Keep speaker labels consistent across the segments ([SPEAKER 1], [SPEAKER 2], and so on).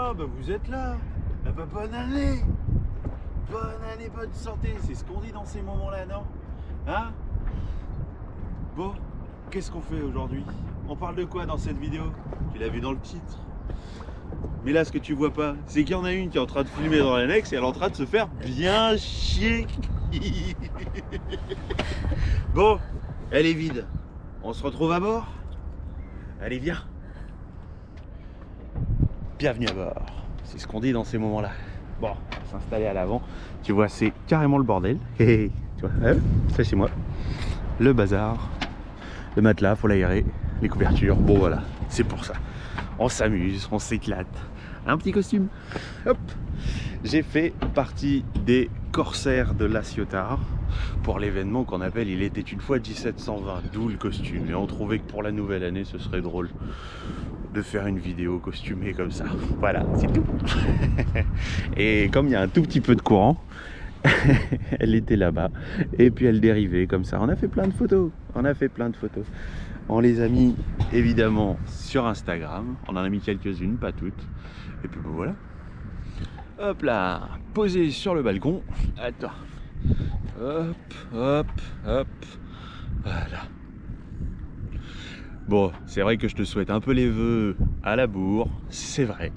[SPEAKER 1] Ah, bah vous êtes là. Ah bah bonne année. Bonne année, bonne santé. C'est ce qu'on dit dans ces moments-là, non? Hein? Bon, qu'est-ce qu'on fait aujourd'hui? On parle de quoi dans cette vidéo? Tu l'as vu dans le titre. Mais là, ce que tu vois pas, c'est qu'il y en a une qui est en train de filmer dans l'annexe et elle est en train de se faire bien chier. Bon, elle est vide. On se retrouve à bord? Allez, viens. Bienvenue à bord. C'est ce qu'on dit dans ces moments-là. Bon, on va s'installer à l'avant. Tu vois, c'est carrément le bordel. Tu vois, ça c'est moi. Le bazar. Le matelas, faut l'aérer. Les couvertures. Bon, voilà, c'est pour ça. On s'amuse, on s'éclate. Un petit costume. Hop. J'ai fait partie des corsaires de La Ciotat pour l'événement qu'on appelle Il était une fois 1720, d'où le costume. Et on trouvait que pour la nouvelle année, ce serait drôle de faire une vidéo costumée comme ça. Voilà, c'est tout. Et comme il y a un tout petit peu de courant, elle était là-bas et puis elle dérivait comme ça. On a fait plein de photos. On les a mis évidemment sur Instagram. On en a mis quelques-unes, pas toutes. Et puis ben voilà. Hop là, posé sur le balcon. Attends. Hop, hop, hop. Voilà. Bon, c'est vrai que je te souhaite un peu les vœux à la bourre, c'est vrai.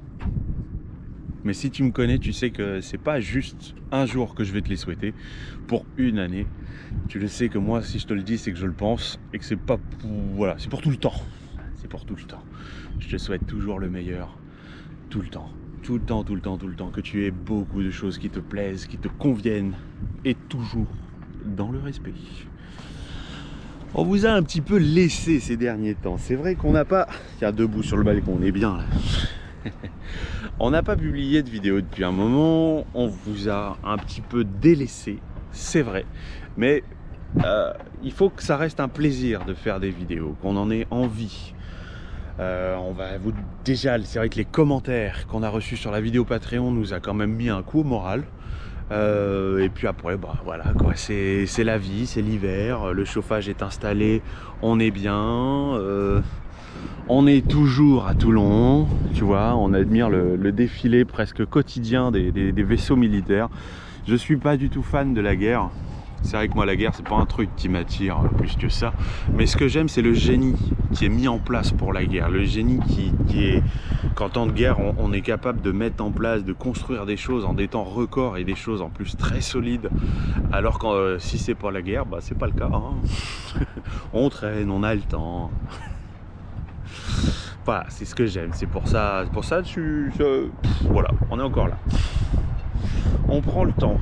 [SPEAKER 1] Mais si tu me connais, tu sais que c'est pas juste un jour que je vais te les souhaiter, pour une année. Tu le sais que moi, si je te le dis, c'est que je le pense, et que c'est pas pour... Voilà, c'est pour tout le temps. C'est pour tout le temps. Je te souhaite toujours le meilleur, tout le temps. Tout le temps, tout le temps, tout le temps. Que tu aies beaucoup de choses qui te plaisent, qui te conviennent, et toujours dans le respect. On vous a un petit peu laissé ces derniers temps. C'est vrai qu'on n'a pas... Tiens, debout sur le balcon, on est bien là. On n'a pas publié de vidéo depuis un moment. On vous a un petit peu délaissé, c'est vrai. Mais il faut que ça reste un plaisir de faire des vidéos, qu'on en ait envie. On va vous... Déjà, c'est vrai que les commentaires qu'on a reçus sur la vidéo Patreon nous a quand même mis un coup au moral. Et puis après, bah voilà quoi, c'est la vie, c'est l'hiver, le chauffage est installé, on est bien, on est toujours à Toulon, tu vois, on admire le défilé presque quotidien des vaisseaux militaires. Je suis pas du tout fan de la guerre. C'est vrai que moi la guerre c'est pas un truc qui m'attire plus que ça, mais ce que j'aime c'est le génie qui est mis en place pour la guerre, le génie qui est qu'en temps de guerre on est capable de mettre en place, de construire des choses en des temps records et des choses en plus très solides, alors que si c'est pas la guerre, bah c'est pas le cas, hein. On traîne, on a le temps. Voilà, c'est ce que j'aime, c'est pour ça voilà, on est encore là, on prend le temps.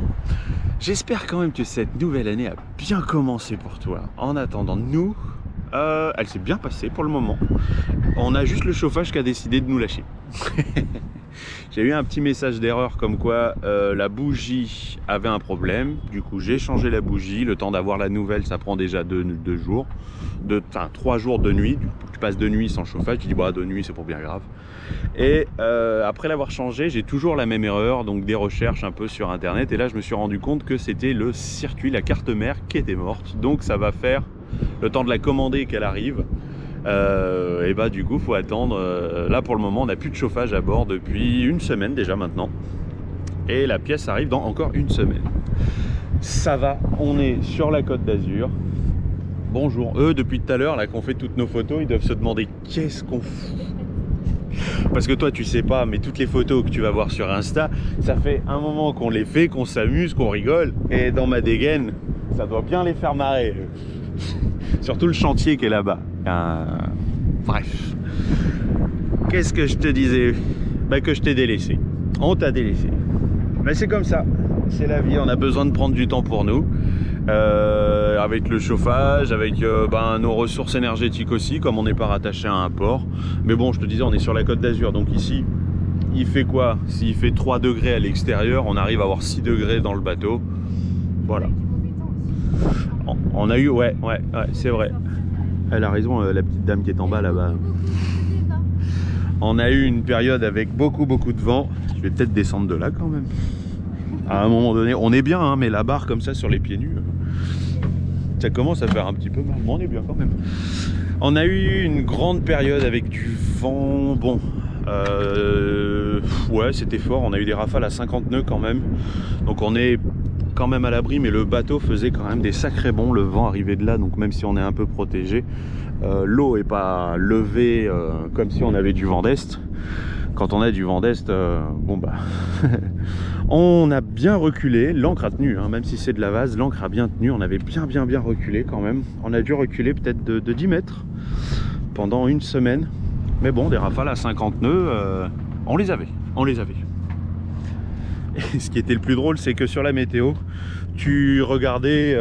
[SPEAKER 1] J'espère quand même que cette nouvelle année a bien commencé pour toi. En attendant, nous, elle s'est bien passée pour le moment. On a juste le chauffage qui a décidé de nous lâcher. J'ai eu un petit message d'erreur comme quoi la bougie avait un problème. Du coup, j'ai changé la bougie. Le temps d'avoir la nouvelle, ça prend déjà 2 jours. Enfin, 3 jours de nuit. Du coup, tu passes de nuit sans chauffage. Tu dis, bah, de nuit, c'est pour bien grave. Et après l'avoir changé, j'ai toujours la même erreur, donc des recherches un peu sur internet, et là je me suis rendu compte que c'était le circuit, la carte mère qui était morte, donc ça va faire le temps de la commander qu'elle arrive, et bah du coup faut attendre, là pour le moment on n'a plus de chauffage à bord depuis une semaine déjà maintenant, et la pièce arrive dans encore une semaine. Ça va, on est sur la Côte d'Azur. Bonjour, eux depuis tout à l'heure là qu'on fait toutes nos photos, ils doivent se demander qu'est-ce qu'on fout. Parce que toi tu sais pas, mais toutes les photos que tu vas voir sur Insta, ça fait un moment qu'on les fait, qu'on s'amuse, qu'on rigole, et dans ma dégaine, ça doit bien les faire marrer. Surtout le chantier qui est là-bas. Bref. Qu'est-ce que je te disais? Bah que je t'ai délaissé. On t'a délaissé. Mais c'est comme ça, c'est la vie, on a besoin de prendre du temps pour nous. Avec le chauffage, avec nos ressources énergétiques aussi, comme on n'est pas rattaché à un port. Mais bon, je te disais, on est sur la Côte d'Azur, donc ici, il fait quoi? S'il fait 3 degrés à l'extérieur, on arrive à avoir 6 degrés dans le bateau. Voilà. On a eu, ouais, c'est vrai. Elle a raison, la petite dame qui est en bas là-bas. On a eu une période avec beaucoup de vent. Je vais peut-être descendre de là quand même. À un moment donné, on est bien, hein, mais la barre comme ça sur les pieds nus, ça commence à faire un petit peu mal. Mais on est bien quand même. On a eu une grande période avec du vent. Bon, ouais, c'était fort. On a eu des rafales à 50 nœuds quand même. Donc on est quand même à l'abri, mais le bateau faisait quand même des sacrés bonds. Le vent arrivait de là, donc même si on est un peu protégé, l'eau est pas levée comme si on avait du vent d'est. Quand on a du vent d'est, bon bah, on a bien reculé. L'ancre a tenu, hein, même si c'est de la vase, l'ancre a bien tenu. On avait bien reculé quand même. On a dû reculer peut-être de 10 mètres pendant une semaine. Mais bon, des rafales à 50 nœuds, on les avait. Et ce qui était le plus drôle, c'est que sur la météo, tu regardais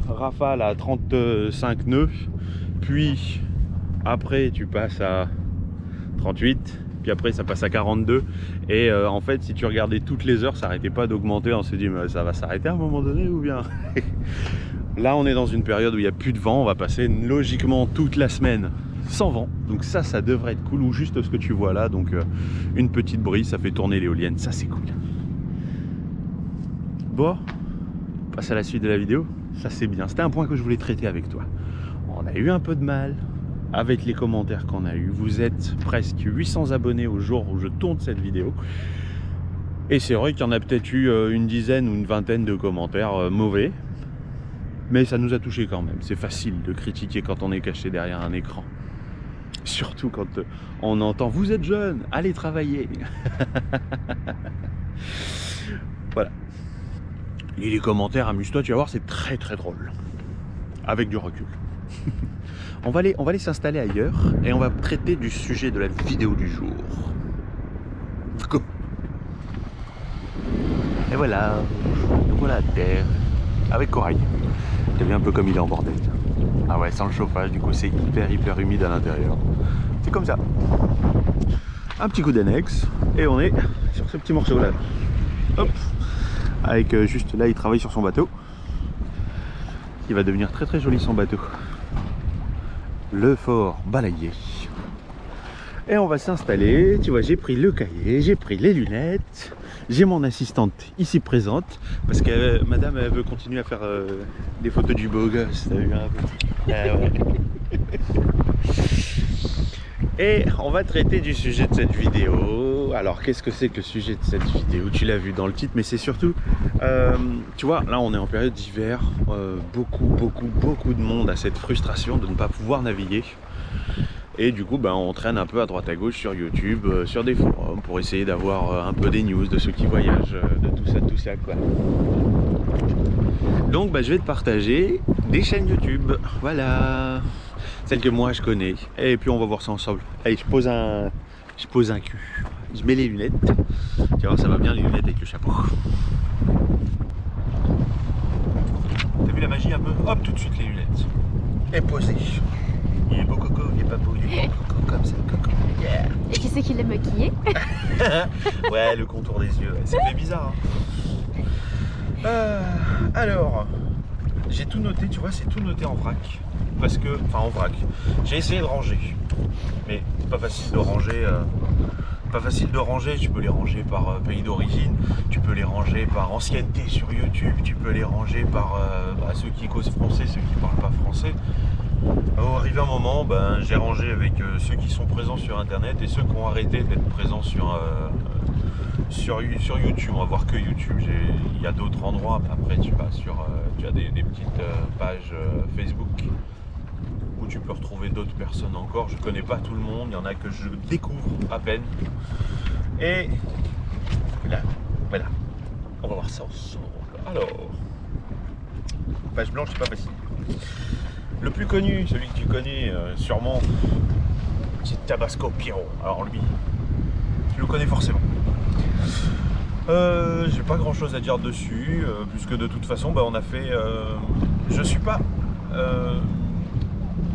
[SPEAKER 1] rafale à 35 nœuds, puis après tu passes à 38, puis après ça passe à 42, et en fait si tu regardais toutes les heures, ça n'arrêtait pas d'augmenter. On se dit mais ça va s'arrêter à un moment donné ou bien là on est dans une période où il n'y a plus de vent. On va passer logiquement toute la semaine sans vent, donc ça devrait être cool. Ou juste ce que tu vois là, donc une petite brise, ça fait tourner l'éolienne, ça c'est cool. Bon, on passe à la suite de la vidéo. Ça c'est bien, c'était un point que je voulais traiter avec toi. On a eu un peu de mal avec les commentaires qu'on a eu. Vous êtes presque 800 abonnés au jour où je tourne cette vidéo, et c'est vrai qu'il y en a peut-être eu une dizaine ou une vingtaine de commentaires mauvais, mais ça nous a touché quand même. C'est facile de critiquer quand on est caché derrière un écran, surtout quand on entend vous êtes jeune, allez travailler. Voilà. Lis les commentaires, amuse-toi, tu vas voir, c'est très drôle avec du recul. On va aller s'installer ailleurs et on va traiter du sujet de la vidéo du jour. Go. Et voilà, nous voilà à terre avec Corail. T'as vu un peu comme il est en bordel. Ah ouais, sans le chauffage, du coup c'est hyper humide à l'intérieur. C'est comme ça. Un petit coup d'annexe et on est sur ce petit morceau là. Hop. Avec juste là, il travaille sur son bateau. Il va devenir très joli son bateau. Le fort balayé. Et on va s'installer. Tu vois, j'ai pris le cahier, j'ai pris les lunettes, j'ai mon assistante ici présente parce que madame elle veut continuer à faire des photos du beau gosse. T'as vu un peu? Ouais. Et on va traiter du sujet de cette vidéo. Alors qu'est-ce que c'est que le sujet de cette vidéo? Tu l'as vu dans le titre, mais c'est surtout, tu vois, là on est en période d'hiver, beaucoup de monde a cette frustration de ne pas pouvoir naviguer. Et du coup, ben, on traîne un peu à droite à gauche sur YouTube, sur des forums, pour essayer d'avoir un peu des news de ceux qui voyagent, de tout ça quoi. Donc ben, je vais te partager des chaînes YouTube, voilà. Celle que moi je connais, et puis on va voir ça ensemble. Allez, je pose un cul, je mets les lunettes, tu vois ça va bien les lunettes avec le chapeau. T'as vu la magie un peu? Hop, tout de suite les lunettes. Et posé. Il est beau coco, il est pas beau, il est beau coco comme ça, coco. Yeah.
[SPEAKER 2] Et qui c'est qui l'a maquillé?
[SPEAKER 1] Ouais, le contour des yeux, ça fait bizarre. Hein. Alors, j'ai tout noté, tu vois, c'est tout noté en vrac. Parce que, enfin en vrac, j'ai essayé de ranger, mais c'est pas facile de ranger. Tu peux les ranger par pays d'origine, tu peux les ranger par ancienneté sur YouTube, tu peux les ranger par ceux qui causent français, ceux qui parlent pas français. Alors, arrivé un moment, ben, j'ai rangé avec ceux qui sont présents sur internet et ceux qui ont arrêté d'être présents sur YouTube. On va voir que YouTube. Il y a d'autres endroits, après tu vas sur tu as des petites pages Facebook où tu peux retrouver d'autres personnes encore. Je connais pas tout le monde, il y en a que je découvre à peine. Et là, voilà, on va voir ça ensemble. Alors, page blanche, c'est pas facile. Le plus connu, celui que tu connais sûrement, c'est Tabasco Pierrot. Alors lui, tu le connais forcément. J'ai pas grand chose à dire dessus, puisque de toute façon, bah, on a fait. Je suis pas.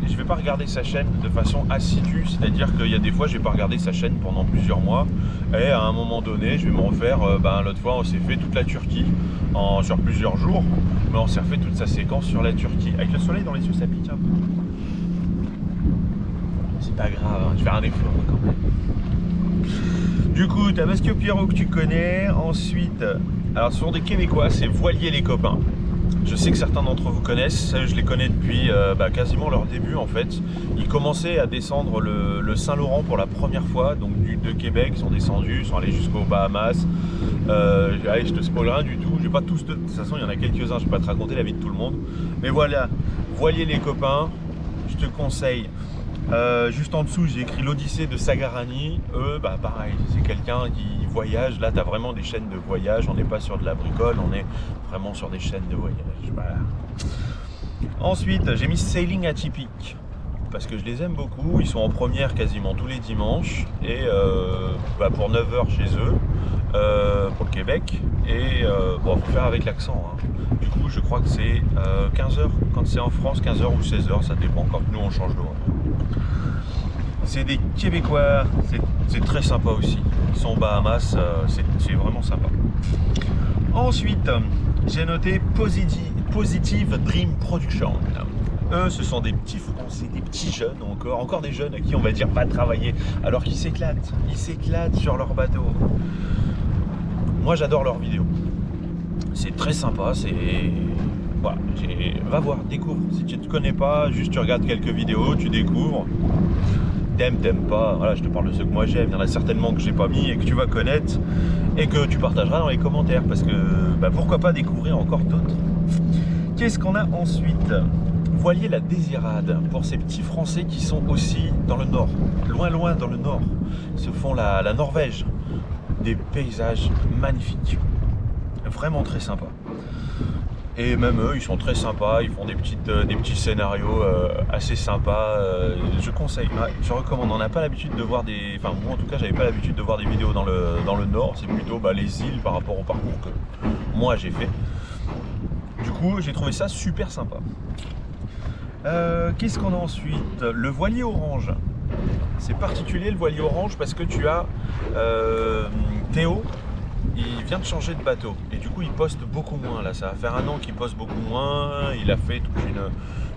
[SPEAKER 1] Je vais pas regarder sa chaîne de façon assidue, c'est-à-dire qu'il y a des fois je vais pas regarder sa chaîne pendant plusieurs mois et à un moment donné je vais me refaire, l'autre fois on s'est fait toute la Turquie sur plusieurs jours, mais on s'est refait toute sa séquence sur la Turquie. Avec le soleil dans les yeux ça pique un peu. C'est pas grave, hein, je vais faire un effort quand même. Du coup, Tabasco Pierrot que tu connais, ensuite, alors ce sont des Québécois, c'est Voilier les copains. Je sais que certains d'entre vous connaissent, je les connais depuis quasiment leur début en fait. Ils commençaient à descendre le Saint-Laurent pour la première fois, donc de Québec, ils sont descendus, ils sont allés jusqu'aux Bahamas. Allez, je te spoil rien du tout, je vais pas tous, de toute façon il y en a quelques-uns, je vais pas te raconter la vie de tout le monde. Mais voilà, voilier les copains, je te conseille. Juste en dessous j'ai écrit l'Odyssée de Sagarani. Eux pareil, c'est quelqu'un qui voyage. Là tu as vraiment des chaînes de voyage, on n'est pas sur de la bricole, on est vraiment sur des chaînes de voyage. Voilà. Ensuite j'ai mis Sailing Atypique parce que je les aime beaucoup, ils sont en première quasiment tous les dimanches et pour 9h chez eux pour le Québec et faut faire avec l'accent hein. Du coup je crois que c'est 15h quand c'est en France, 15h ou 16h, ça dépend quand nous on change d'heure. C'est des Québécois, c'est très sympa aussi. Ils sont aux Bahamas, c'est vraiment sympa. Ensuite, j'ai noté Positive Dream Production. Eux, ce sont des petits Français, des petits jeunes encore des jeunes à qui on va dire pas travailler, alors qu'ils s'éclatent. Ils s'éclatent sur leur bateau. Moi, j'adore leurs vidéos. C'est très sympa, voilà, va voir, découvre. Si tu ne te connais pas, juste tu regardes quelques vidéos, tu découvres. T'aimes pas, voilà, je te parle de ceux que moi j'aime, il y en a certainement que j'ai pas mis et que tu vas connaître et que tu partageras dans les commentaires parce que pourquoi pas découvrir encore d'autres. Qu'est-ce qu'on a ensuite? Voilier la Désirade pour ces petits Français qui sont aussi dans le nord, loin dans le nord. Ils se font la Norvège, des paysages magnifiques, vraiment très sympa. Et même eux, ils sont très sympas, ils font des petits scénarios assez sympas. Je conseille, je recommande. On n'a pas l'habitude de voir des... Enfin, moi en tout cas, j'avais pas l'habitude de voir des vidéos dans le nord. C'est plutôt les îles par rapport au parcours que moi j'ai fait. Du coup, j'ai trouvé ça super sympa. Qu'est-ce qu'on a ensuite? Le voilier orange. C'est particulier le voilier orange parce que tu as Théo. Il vient de changer de bateau et du coup il poste beaucoup moins. Là ça va faire 1 an qu'il poste beaucoup moins. Il a fait toute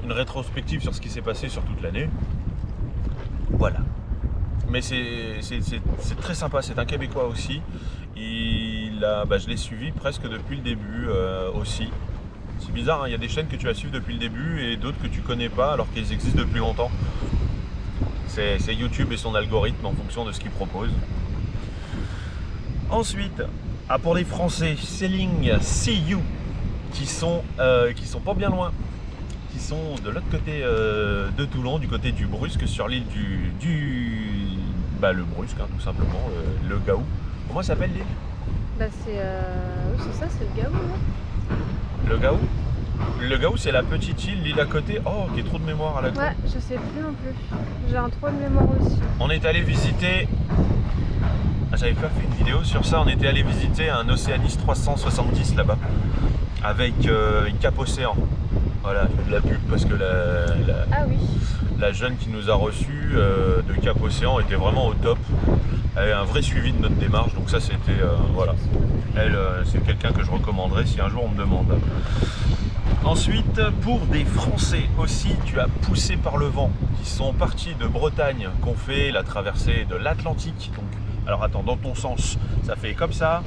[SPEAKER 1] une rétrospective sur ce qui s'est passé sur toute l'année. Voilà. Mais c'est très sympa, c'est un Québécois aussi. Je l'ai suivi presque depuis le début aussi. C'est bizarre, hein, il y a des chaînes que tu vas suivre depuis le début et d'autres que tu connais pas alors qu'elles existent depuis longtemps. C'est YouTube et son algorithme en fonction de ce qu'il propose. Ensuite, pour les Français, Sailing CU qui sont pas bien loin, qui sont de l'autre côté de Toulon, du côté du Brusque, sur l'île le Brusque, hein, tout simplement, le Gaou. Comment ça s'appelle l'île?
[SPEAKER 2] Oui, c'est ça, c'est le Gaou. Là.
[SPEAKER 1] Le Gaou? Le Gaou, c'est la petite île, l'île à côté. Oh, j'ai trop de mémoire à la con.
[SPEAKER 2] Ouais, je sais plus non plus. J'ai un trou de mémoire aussi.
[SPEAKER 1] On est allé visiter. J'avais pas fait une vidéo sur ça, on était allé visiter un Océanis 370 là-bas, avec une Cap Océan. Voilà, je fais de la pub parce que la jeune qui nous a reçus de Cap Océan était vraiment au top. Elle avait un vrai suivi de notre démarche, donc ça c'était, voilà. Elle, c'est quelqu'un que je recommanderais si un jour on me demande. Ensuite, pour des Français aussi, tu as Poussé par le vent, qui sont partis de Bretagne, qui ont fait la traversée de l'Atlantique. Donc, alors attends, dans ton sens, ça fait comme ça.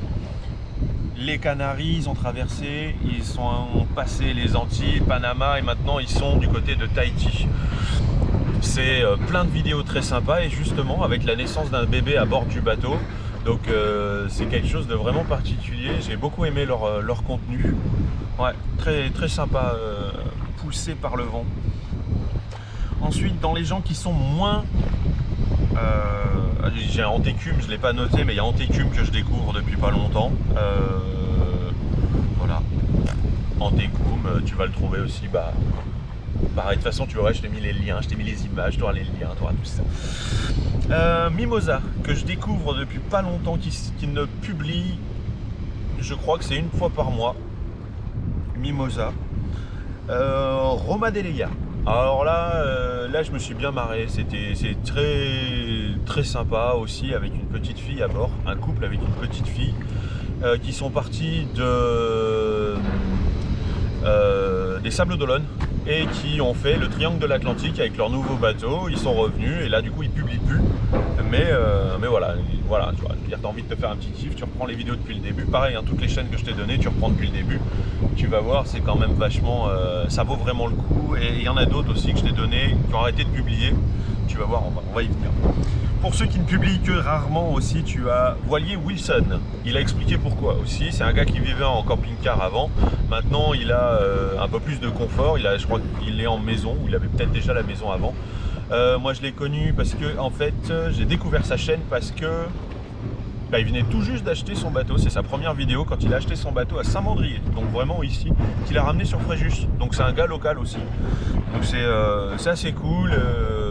[SPEAKER 1] Les Canaries, ils ont traversé, ils sont passés les Antilles, Panama et maintenant ils sont du côté de Tahiti. C'est plein de vidéos très sympas et justement avec la naissance d'un bébé à bord du bateau. Donc c'est quelque chose de vraiment particulier. J'ai beaucoup aimé leur contenu. Ouais, très, très sympa, Poussé par le vent. Ensuite, dans les gens qui sont moins... j'ai un Antécume, je ne l'ai pas noté, mais il y a Antécume que je découvre depuis pas longtemps. Voilà. Antécume, tu vas le trouver aussi. Pareil, de toute façon, tu verras, je t'ai mis les liens, je t'ai mis les images, tu auras les liens, tu auras tout ça. Mimosa, que je découvre depuis pas longtemps, qui ne publie, je crois que c'est 1 fois par mois. Mimosa. Roma Delega. Alors là, je me suis bien marré. C'est très très sympa aussi, avec une petite fille à bord, un couple avec une petite fille qui sont partis des Sables d'Olonne et qui ont fait le triangle de l'Atlantique avec leur nouveau bateau. Ils sont revenus et là du coup ils publient plus. Mais voilà, voilà, tu vois, tu as envie de te faire un petit kiff, tu reprends les vidéos depuis le début. Pareil, hein, toutes les chaînes que je t'ai données, tu reprends depuis le début. Tu vas voir, c'est quand même vachement, ça vaut vraiment le coup. Et il y en a d'autres aussi que je t'ai donné qui ont arrêté de publier. Tu vas voir, on va y venir. Pour ceux qui ne publient que rarement aussi, tu as Voilier Wilson. Il a expliqué pourquoi aussi. C'est un gars qui vivait en camping-car avant. Maintenant, il a un peu plus de confort. Je crois qu'il est en maison. Il avait peut-être déjà la maison avant. Moi, je l'ai connu parce que, en fait, j'ai découvert sa chaîne parce que il venait tout juste d'acheter son bateau. C'est sa première vidéo quand il a acheté son bateau à Saint-Mandrier. Donc vraiment ici, qu'il a ramené sur Fréjus. Donc c'est un gars local aussi. Donc c'est assez cool.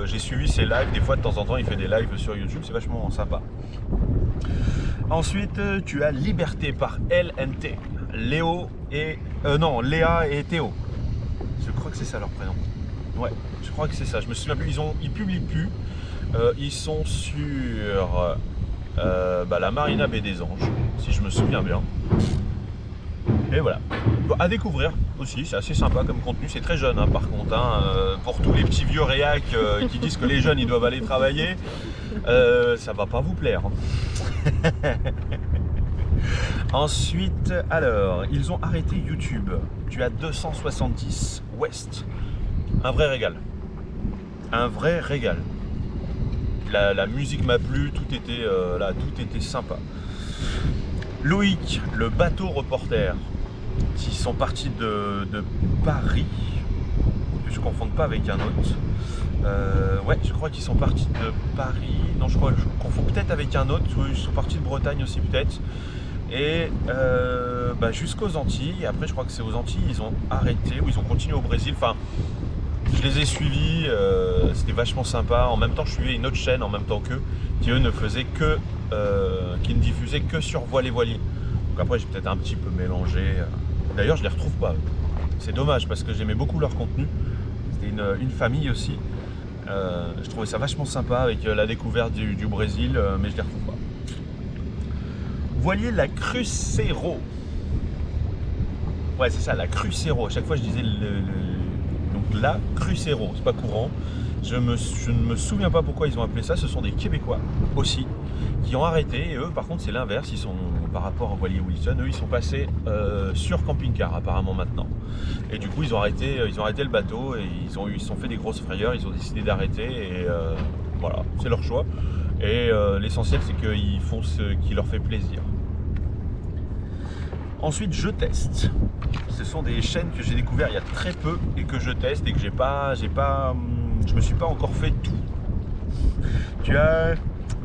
[SPEAKER 1] J'ai suivi ses lives. Des fois, de temps en temps, il fait des lives sur YouTube. C'est vachement sympa. Ensuite, tu as Liberté par LNT. Léo et... non, Léa et Théo. Je crois que c'est ça leur prénom. Ouais, je crois que c'est ça. Je me souviens plus. Ils publient plus. Ils sont sur la Marina Baie des Anges, si je me souviens bien. Et voilà. Bon, à découvrir aussi. C'est assez sympa comme contenu. C'est très jeune, hein, par contre. Hein, pour tous les petits vieux réacs qui disent que les jeunes ils doivent aller travailler, ça va pas vous plaire. Ensuite, alors, ils ont arrêté YouTube. Tu as 270 West. Un vrai régal. Un vrai régal. La musique m'a plu, tout était sympa. Loïc, le bateau reporter, qui sont partis de Paris, que je ne confonde pas avec un autre. Ouais, je crois qu'ils sont partis de Paris. Non, je confonds peut-être avec un autre. Ils sont partis de Bretagne aussi peut-être. Et jusqu'aux Antilles. Et après, je crois que c'est aux Antilles, ils ont arrêté ou ils ont continué au Brésil. Enfin, je les ai suivis, c'était vachement sympa. En même temps, je suivais une autre chaîne en même temps qu'eux, qui eux ne faisaient que, qui ne diffusaient que sur Voilier Voilier. Donc après, j'ai peut-être un petit peu mélangé. D'ailleurs, je les retrouve pas. C'est dommage parce que j'aimais beaucoup leur contenu. C'était une famille aussi. Je trouvais ça vachement sympa avec la découverte du Brésil, mais je les retrouve pas. Voilier la Crucero. Ouais, c'est ça, la Crucero. À chaque fois, je disais donc la Crucero, c'est pas courant. Je ne me souviens pas pourquoi ils ont appelé ça. Ce sont des Québécois aussi qui ont arrêté. Et eux, par contre, c'est l'inverse. Ils sont, par rapport à Voilier Wilson, eux, ils sont passés sur camping-car apparemment maintenant. Et du coup, ils ont arrêté le bateau et ils se sont fait des grosses frayeurs. Ils ont décidé d'arrêter et voilà, c'est leur choix. Et l'essentiel, c'est qu'ils font ce qui leur fait plaisir. Ensuite, je teste. Ce sont des chaînes que j'ai découvert il y a très peu et que je teste et que je me suis pas encore fait tout. Tu as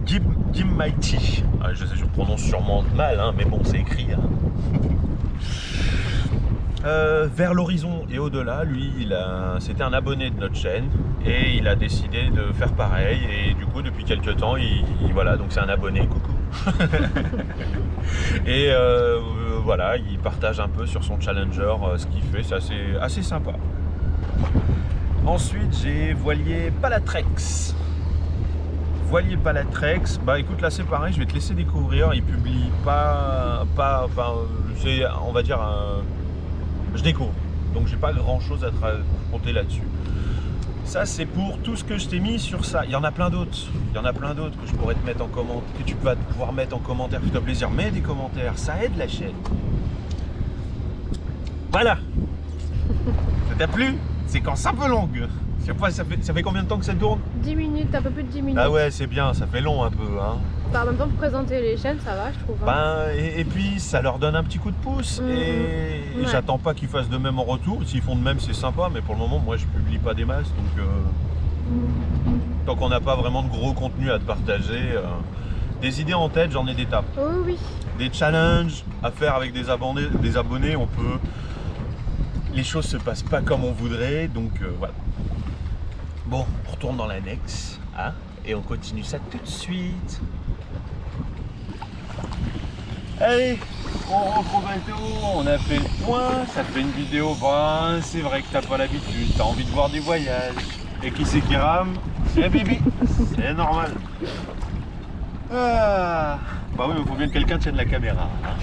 [SPEAKER 1] Jim Mighty. Ah, je sais, je prononce sûrement mal, hein, mais bon, c'est écrit. Hein. Vers l'horizon et au-delà, lui, c'était un abonné de notre chaîne et il a décidé de faire pareil. Et du coup, depuis quelques temps, voilà, donc c'est un abonné. Coucou. Et voilà, il partage un peu sur son Challenger ce qu'il fait, c'est assez sympa. Ensuite, j'ai Voilier Palatrex. Voilier Palatrex, bah écoute, là c'est pareil, je vais te laisser découvrir. Il publie c'est, on va dire, je découvre, donc j'ai pas grand chose à te raconter là-dessus. Ça, c'est pour tout ce que je t'ai mis sur ça. Il y en a plein d'autres. Il y en a plein d'autres que je pourrais te mettre en commentaire, que tu vas pouvoir mettre en commentaire. Fais-toi plaisir, mets des commentaires. Ça aide la chaîne. Voilà. Ça t'a plu? Séquence un peu longue. Je sais pas, ça fait combien de temps que ça tourne?
[SPEAKER 2] 10 minutes, un peu plus de 10 minutes.
[SPEAKER 1] Ah ouais, c'est bien, ça fait long un peu. Hein.
[SPEAKER 2] Bah, en même temps, pour présenter les chaînes, ça va, je trouve. Hein.
[SPEAKER 1] Et puis, ça leur donne un petit coup de pouce. Et
[SPEAKER 2] ouais.
[SPEAKER 1] J'attends pas qu'ils fassent de même en retour. S'ils font de même, c'est sympa. Mais pour le moment, moi, je publie pas des masses. Donc, tant qu'on n'a pas vraiment de gros contenu à te partager, des idées en tête, j'en ai des tas.
[SPEAKER 2] Oh oui.
[SPEAKER 1] Des challenges à faire avec des abonnés, on peut... Les choses se passent pas comme on voudrait. Donc, voilà. Bon, on retourne dans l'annexe. Hein, et on continue ça tout de suite. Allez, on rentre au bateau, on a fait le point, ça fait une vidéo, bah, c'est vrai que t'as pas l'habitude, t'as envie de voir des voyages. Et qui c'est qui rame? C'est Bibi, c'est normal. Ah, bah oui, il faut bien que quelqu'un tienne la caméra. Hein.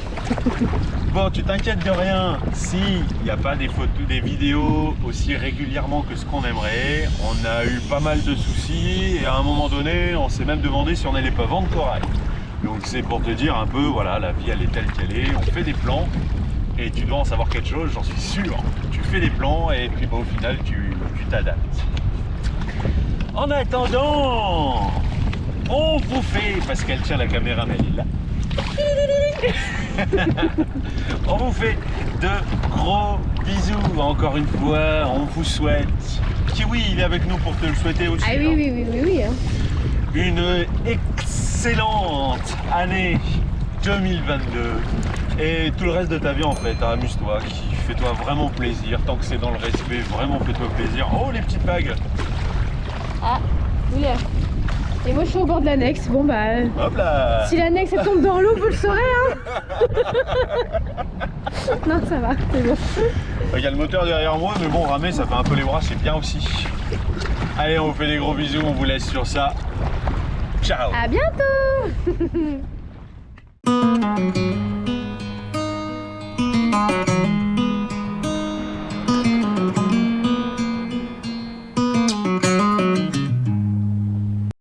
[SPEAKER 1] Bon, tu t'inquiètes de rien, si il n'y a pas des photos, des vidéos aussi régulièrement que ce qu'on aimerait, on a eu pas mal de soucis et à un moment donné, on s'est même demandé si on n'allait pas vendre corail. Donc c'est pour te dire un peu, voilà, la vie elle est telle qu'elle est, on fait des plans et tu dois en savoir quelque chose, j'en suis sûr. Tu fais des plans et puis au final tu t'adaptes. En attendant, on vous fait, parce qu'elle tient la caméra mais elle est là. On vous fait de gros bisous encore une fois, on vous souhaite. Kiwi il est avec nous pour te le souhaiter aussi.
[SPEAKER 2] Ah oui, hein.
[SPEAKER 1] Une excellente année 2022 et tout le reste de ta vie en fait, hein, amuse-toi, fais-toi vraiment plaisir, tant que c'est dans le respect, vraiment fais-toi plaisir. Oh les petites vagues.
[SPEAKER 2] Ah, oui. Et moi je suis au bord de l'annexe, bon bah...
[SPEAKER 1] Hop là.
[SPEAKER 2] Si l'annexe elle tombe dans l'eau, vous le saurez hein. Non ça va, c'est bon.
[SPEAKER 1] Il y a le moteur derrière moi, mais bon ramer ça fait un peu les bras, c'est bien aussi. Allez on vous fait des gros bisous, on vous laisse sur ça. Ciao.
[SPEAKER 2] À bientôt.